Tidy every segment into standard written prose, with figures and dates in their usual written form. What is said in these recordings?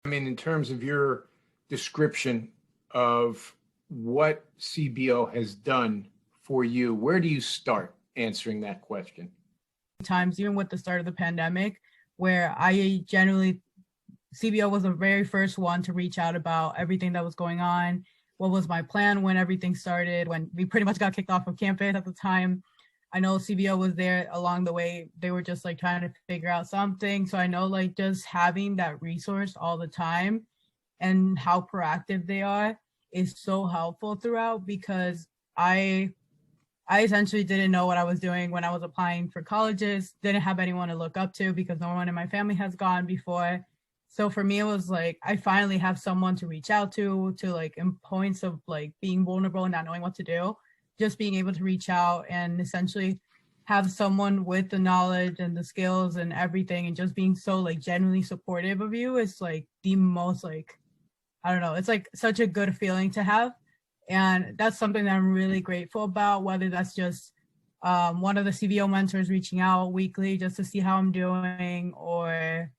I mean, in terms of your description of what CBO has done for you, where do you start answering that question? Times, even with the start of the pandemic, where I generally, CBO was the very first one to reach out about everything that was going on. What was my plan when everything started, when we pretty much got kicked off of campus at the time. I know CBO was there along the way. They were just like trying to figure out something. So I know like just having that resource all the time and how proactive they are is so helpful throughout, because I essentially didn't know what I was doing when I was applying for colleges, didn't have anyone to look up to because no one in my family has gone before. So for me, it was like, I finally have someone to reach out to like in points of like being vulnerable and not knowing what to do, just being able to reach out and essentially have someone with the knowledge and the skills and everything and just being so like genuinely supportive of you is like the most like, I don't know, it's like such a good feeling to have. And that's something that I'm really grateful about, whether that's just one of the CBO mentors reaching out weekly just to see how I'm doing, or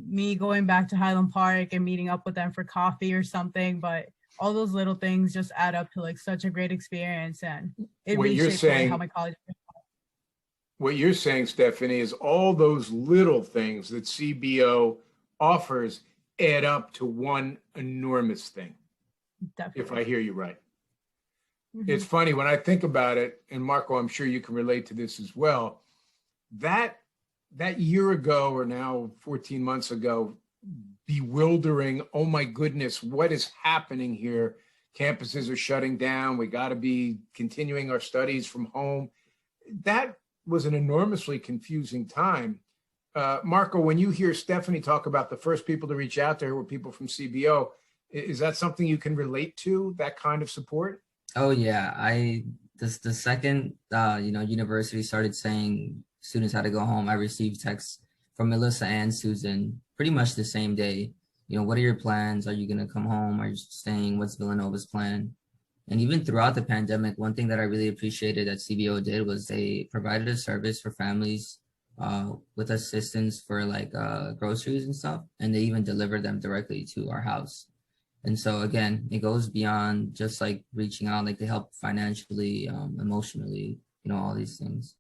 me going back to Highland Park and meeting up with them for coffee or something. But all those little things just add up to like such a great experience. And it What really you're shaped like, how saying, my college. what you're saying, Stephanie, is all those little things that CBO offers add up to one enormous thing, if I Definitely. hear you right. It's Mhm. funny when I think about it, and Marco, I'm sure you can relate to this as well. That that year ago, or now 14 months ago, bewildering, oh my goodness, what is happening here? Campuses are shutting down. We got to be continuing our studies from home. That was an enormously confusing time. Marco, when you hear Stephanie talk about the first people to reach out to her were people from CBO, is that something you can relate to, that kind of support? Oh yeah, I this the second university started saying students had to go home, I received texts from Melissa and Susan pretty much the same day. What are your plans? Are you gonna come home? Are you staying? What's Villanova's plan? And even throughout the pandemic, one thing that I really appreciated that CBO did was they provided a service for families with assistance for like groceries and stuff, and they even delivered them directly to our house. And so again, it goes beyond just like reaching out, like they help financially, emotionally, all these things.